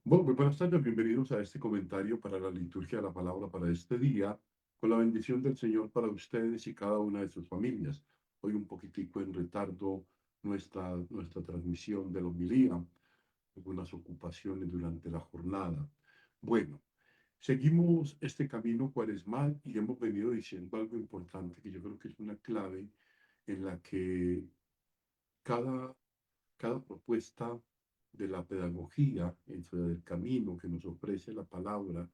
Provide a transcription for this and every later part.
Bueno, muy buenas tardes, bienvenidos a este comentario para la liturgia de la palabra para este día, con la bendición del Señor para ustedes y cada una de sus familias. Hoy un poquitico en retardo nuestra transmisión de la homilía, algunas ocupaciones durante la jornada. Bueno, seguimos este camino cuaresmal y hemos venido diciendo algo importante que yo creo que es una clave en la que cada cada propuesta de la pedagogía dentro del camino que nos ofrece la palabra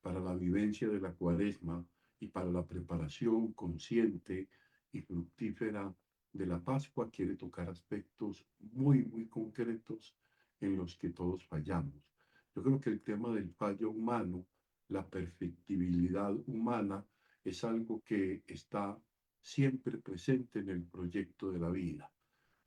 para la vivencia de la cuaresma y para la preparación consciente y fructífera de la Pascua quiere tocar aspectos muy concretos en los que todos fallamos. Yo creo que el tema del fallo humano, la perfectibilidad humana, es algo que está siempre presente en el proyecto de la vida.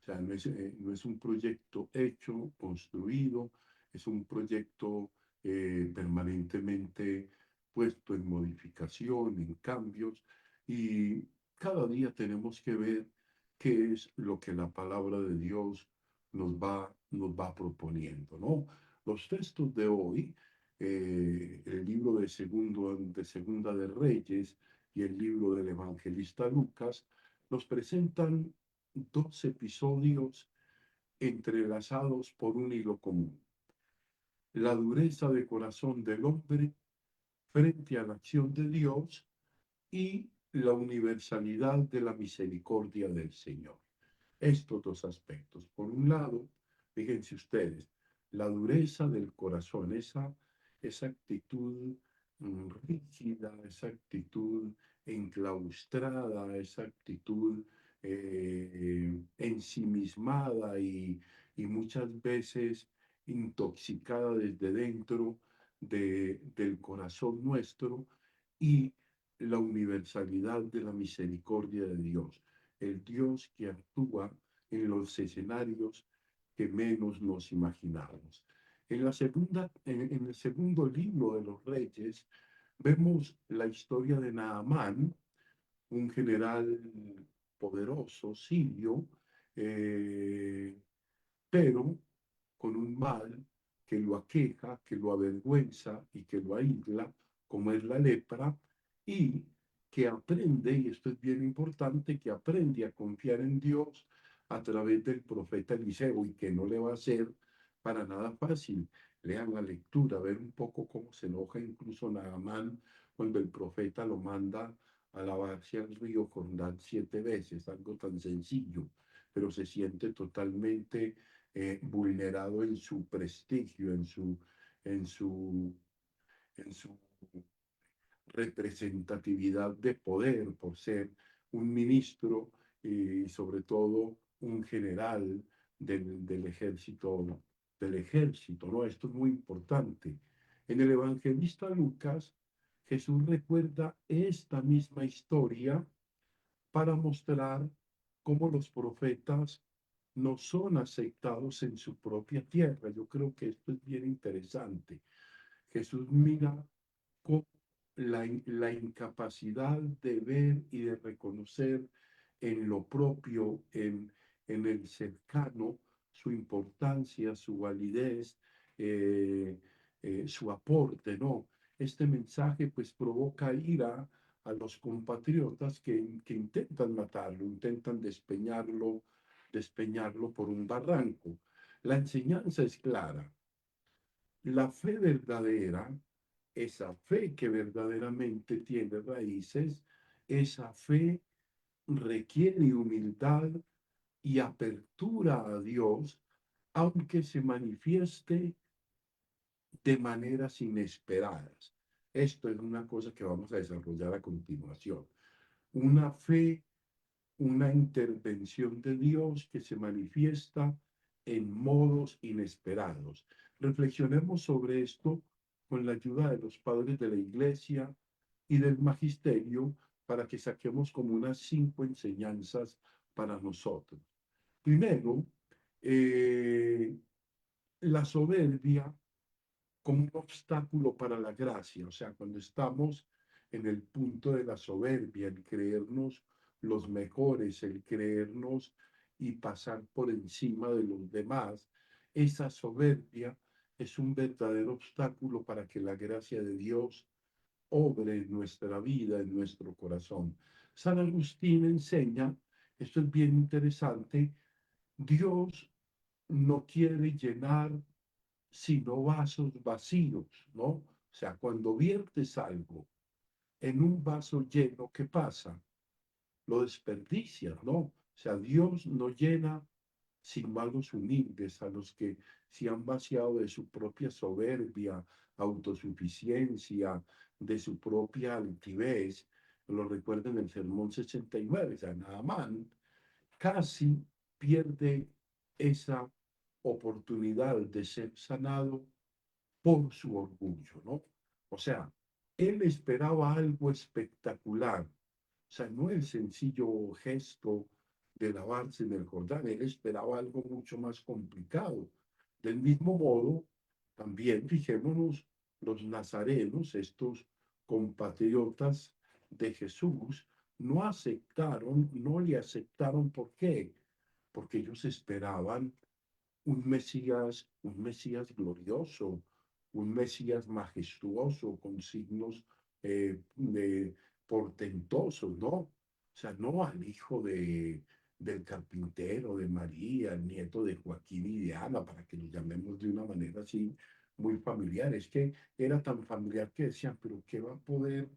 O sea, no es un proyecto hecho, construido, es un proyecto permanentemente puesto en modificación, en cambios, y cada día tenemos que ver qué es lo que la palabra de Dios nos va proponiendo, ¿no? Los textos de hoy, el libro de Segunda de Reyes y el libro del evangelista Lucas, nos presentan dos episodios entrelazados por un hilo común. La dureza de corazón del hombre frente a la acción de Dios y la universalidad de la misericordia del Señor. Estos dos aspectos. Por un lado, fíjense ustedes, la dureza del corazón, esa actitud rígida, esa actitud enclaustrada, esa actitud ensimismada y muchas veces intoxicada desde dentro del corazón nuestro y la universalidad de la misericordia de Dios, el Dios que actúa en los escenarios que menos nos imaginamos. En el segundo libro de los Reyes vemos la historia de Naamán, un general poderoso sirio, eh, pero con un mal que lo aqueja, que lo avergüenza y que lo aísla, como es la lepra, y que aprende, y esto es bien importante, que aprende a confiar en Dios a través del profeta Eliseo y que no le va a ser para nada fácil. Lean la lectura, ver un poco cómo se enoja incluso Naamán cuando el profeta lo manda a lavarse al río Jordán 7 veces, algo tan sencillo, pero se siente totalmente vulnerado en su prestigio, en su, en su representatividad de poder por ser un ministro y sobre todo un general del ejército, ¿no? Esto es muy importante. En el evangelista Lucas, Jesús recuerda esta misma historia para mostrar cómo los profetas no son aceptados en su propia tierra. Yo creo que esto es bien interesante. Jesús mira con la incapacidad de ver y de reconocer en lo propio, en el cercano, su importancia, su validez, su aporte, ¿no? Este mensaje pues provoca ira a los compatriotas que intentan matarlo, intentan despeñarlo por un barranco. La enseñanza es clara. La fe verdadera, esa fe que verdaderamente tiene raíces, esa fe requiere humildad y apertura a Dios, aunque se manifieste de maneras inesperadas. Esto es una cosa que vamos a desarrollar a continuación. Una fe, una intervención de Dios que se manifiesta en modos inesperados. Reflexionemos sobre esto con la ayuda de los padres de la Iglesia y del magisterio para que saquemos como unas 5 enseñanzas para nosotros. Primero, eh, la soberbia como un obstáculo para la gracia, o sea, cuando estamos en el punto de la soberbia, el creernos los mejores, el creernos y pasar por encima de los demás, esa soberbia es un verdadero obstáculo para que la gracia de Dios obre en nuestra vida, en nuestro corazón. San Agustín enseña, esto es bien interesante, Dios no quiere llenar sino vasos vacíos, ¿no? O sea, cuando viertes algo en un vaso lleno, ¿qué pasa? Lo desperdicias, ¿no? O sea, Dios no llena sino a los humildes, a los que se han vaciado de su propia soberbia, autosuficiencia, de su propia altivez. Lo recuerden en el Sermón 69, o sea, Naamán casi pierde esa oportunidad de ser sanado por su orgullo, ¿no? O sea, él esperaba algo espectacular, o sea, no el sencillo gesto de lavarse en el Jordán, él esperaba algo mucho más complicado. Del mismo modo, también fijémonos, los nazarenos, estos compatriotas de Jesús, no le aceptaron, ¿por qué? Porque ellos esperaban un Mesías glorioso, un Mesías majestuoso, con signos portentosos, ¿no? O sea, no al hijo del carpintero, de María, el nieto de Joaquín y de Ana, para que lo llamemos de una manera así muy familiar. Es que era tan familiar que decían, pero ¿qué va a poder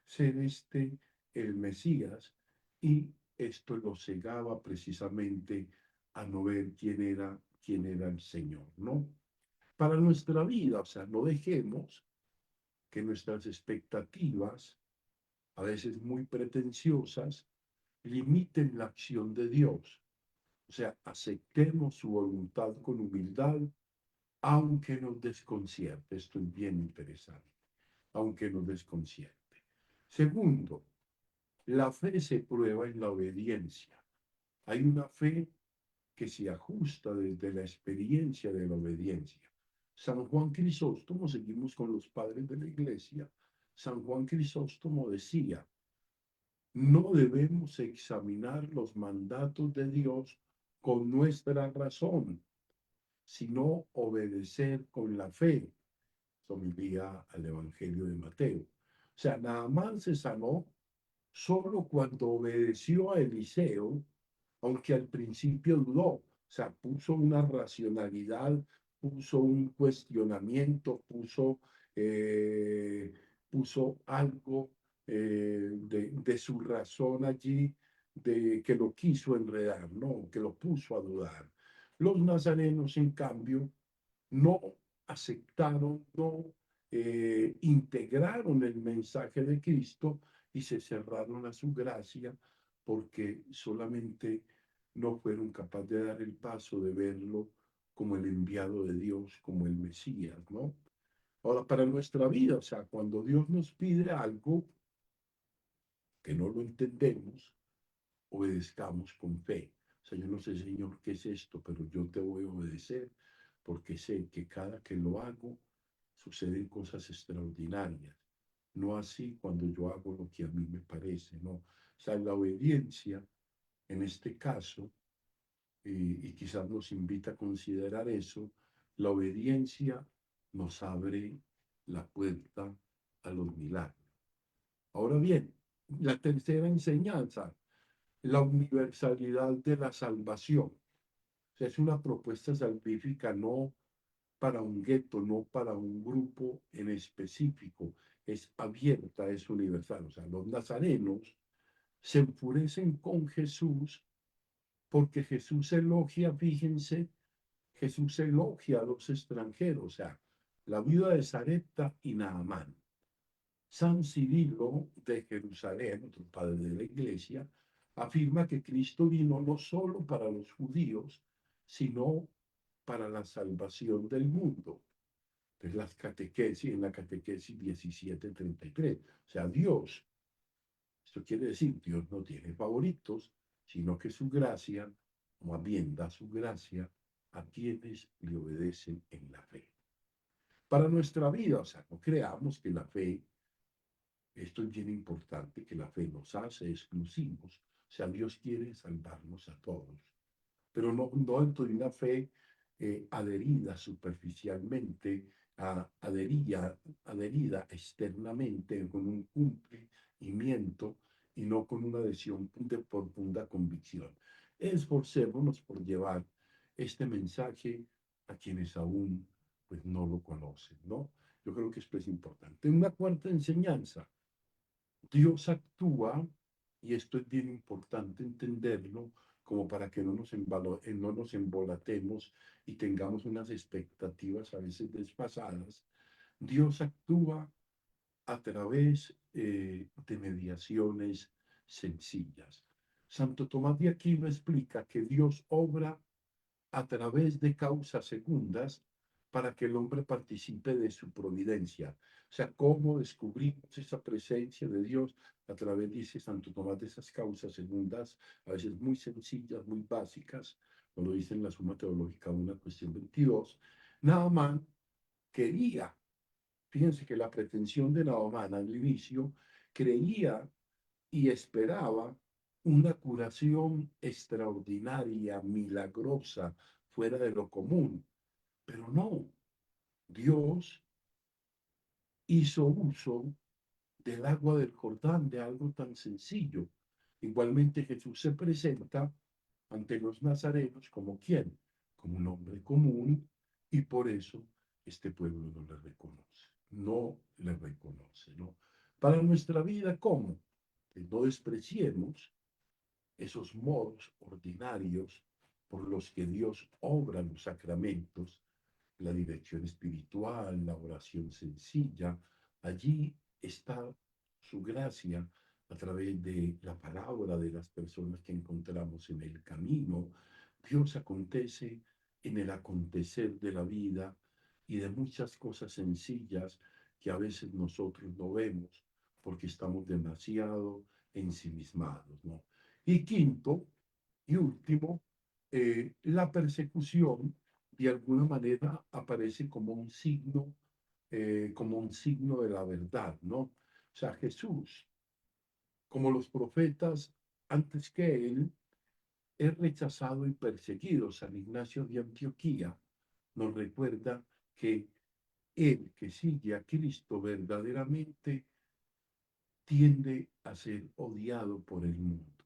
ser este el Mesías? Y esto lo cegaba precisamente a no ver quién era el Señor, ¿no? Para nuestra vida, o sea, no dejemos que nuestras expectativas, a veces muy pretenciosas, limiten la acción de Dios. O sea, aceptemos su voluntad con humildad, aunque nos desconcierte. Esto es bien interesante, aunque nos desconcierte. Segundo, la fe se prueba en la obediencia. Hay una fe que se ajusta desde la experiencia de la obediencia. San Juan Crisóstomo, seguimos con los padres de la iglesia, San Juan Crisóstomo decía, no debemos examinar los mandatos de Dios con nuestra razón, sino obedecer con la fe. Eso me envía al Evangelio de Mateo. O sea, Naamán se sanó solo cuando obedeció a Eliseo, aunque al principio dudó, o sea, puso una racionalidad, puso un cuestionamiento, eh, puso algo de su razón allí, de que lo quiso enredar, ¿no? Que lo puso a dudar. Los nazarenos, en cambio, no aceptaron, no integraron el mensaje de Cristo y se cerraron a su gracia porque solamente no fueron capaces de dar el paso de verlo como el enviado de Dios, como el Mesías, ¿no? Ahora, para nuestra vida, o sea, cuando Dios nos pide algo que no lo entendemos, obedezcamos con fe. O sea, yo no sé, Señor, qué es esto, pero yo te voy a obedecer porque sé que cada que lo hago suceden cosas extraordinarias. No así cuando yo hago lo que a mí me parece, ¿no? O sea, la obediencia, en este caso, y quizás nos invita a considerar eso, la obediencia nos abre la puerta a los milagros. Ahora bien, la tercera enseñanza, la universalidad de la salvación. O sea, es una propuesta salvífica no para un gueto, no para un grupo en específico, es abierta, es universal. O sea, los nazarenos se enfurecen con Jesús porque Jesús elogia, fíjense, Jesús elogia a los extranjeros, o sea, la viuda de Sarepta y Naamán. San Cirilo de Jerusalén, otro padre de la iglesia, afirma que Cristo vino no solo para los judíos, sino para la salvación del mundo. Es las catequesis, en la catequesis 1733. O sea, Dios, esto quiere decir, Dios no tiene favoritos, sino que su gracia, o más bien da su gracia a quienes le obedecen en la fe. Para nuestra vida, o sea, no creamos que la fe, esto es bien importante, que la fe nos hace exclusivos. O sea, Dios quiere salvarnos a todos, pero no, no dentro de una fe adherida superficialmente, adherida externamente con un cumplimiento y no con una adhesión de profunda convicción. Esforcémonos por llevar este mensaje a quienes aún pues, no lo conocen, ¿no? Yo creo que esto es importante. Una cuarta enseñanza, Dios actúa, y esto es bien importante entenderlo, como para que no nos embolatemos y tengamos unas expectativas a veces desfasadas. Dios actúa a través de mediaciones sencillas. Santo Tomás de Aquino explica que Dios obra a través de causas segundas para que el hombre participe de su providencia. O sea, cómo descubrimos esa presencia de Dios a través, dice Santo Tomás, de esas causas segundas, a veces muy sencillas, muy básicas, como lo dice en la Suma Teológica, una cuestión 22. Naaman quería, fíjense que la pretensión de Naaman al inicio, creía y esperaba una curación extraordinaria, milagrosa, fuera de lo común. Pero no, Dios hizo uso del agua del Jordán, de algo tan sencillo. Igualmente Jesús se presenta ante los nazarenos como quién, como un hombre común, y por eso este pueblo no le reconoce, no le reconoce, ¿no? Para nuestra vida, ¿cómo? Que no despreciemos esos modos ordinarios por los que Dios obra los sacramentos, la dirección espiritual, la oración sencilla. Allí está su gracia a través de la palabra de las personas que encontramos en el camino. Dios acontece en el acontecer de la vida y de muchas cosas sencillas que a veces nosotros no vemos porque estamos demasiado ensimismados, ¿no? Y quinto y último, la persecución de alguna manera aparece como un signo de la verdad, ¿no? O sea, Jesús, como los profetas antes que él, es rechazado y perseguido. San Ignacio de Antioquía nos recuerda que el que sigue a Cristo verdaderamente tiende a ser odiado por el mundo,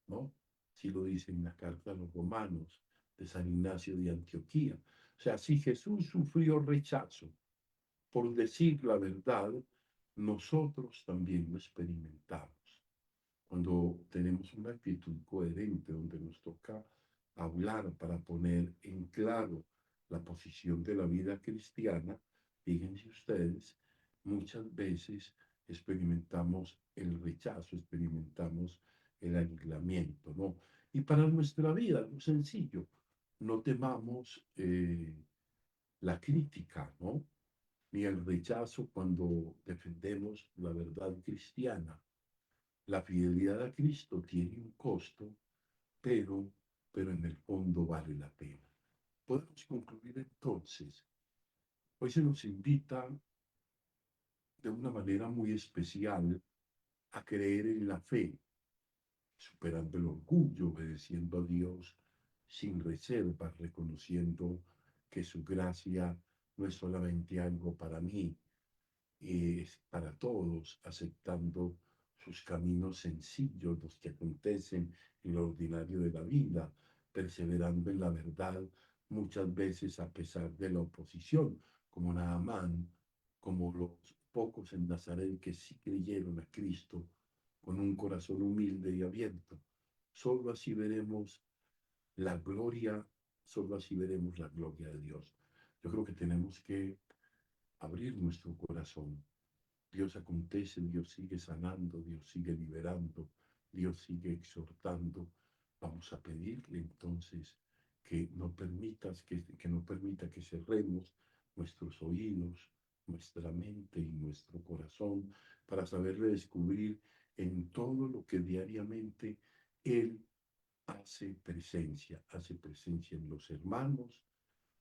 ¿no? Si lo dice en la carta a los romanos de San Ignacio de Antioquía. O sea, si Jesús sufrió rechazo por decir la verdad, nosotros también lo experimentamos. Cuando tenemos una actitud coherente, donde nos toca hablar para poner en claro la posición de la vida cristiana, fíjense ustedes, muchas veces experimentamos el rechazo, experimentamos el aislamiento, ¿no? Y para nuestra vida, algo sencillo, no temamos la crítica, ¿no? Ni el rechazo cuando defendemos la verdad cristiana. La fidelidad a Cristo tiene un costo, pero, pero en el fondo vale la pena. Podemos concluir entonces. Hoy se nos invita de una manera muy especial a creer en la fe, superando el orgullo, obedeciendo a Dios sin reservas, reconociendo que su gracia no es solamente algo para mí, es para todos, aceptando sus caminos sencillos, los que acontecen en lo ordinario de la vida, perseverando en la verdad, muchas veces a pesar de la oposición, como Naamán, como los pocos en Nazaret que sí creyeron a Cristo con un corazón humilde y abierto. Solo así veremos la gloria, solo así veremos la gloria de Dios. Yo creo que tenemos que abrir nuestro corazón. Dios acontece, Dios sigue sanando, Dios sigue liberando, Dios sigue exhortando. Vamos a pedirle entonces que no permita que cerremos nuestros oídos, nuestra mente y nuestro corazón para saberle descubrir en todo lo que diariamente Él hace presencia en los hermanos,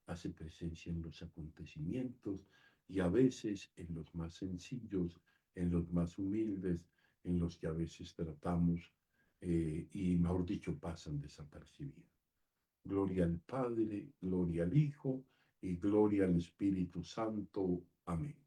hace presencia en los acontecimientos y a veces en los más sencillos, en los más humildes, en los que a veces tratamos y, mejor dicho, pasan desapercibidos. Gloria al Padre, gloria al Hijo y gloria al Espíritu Santo. Amén.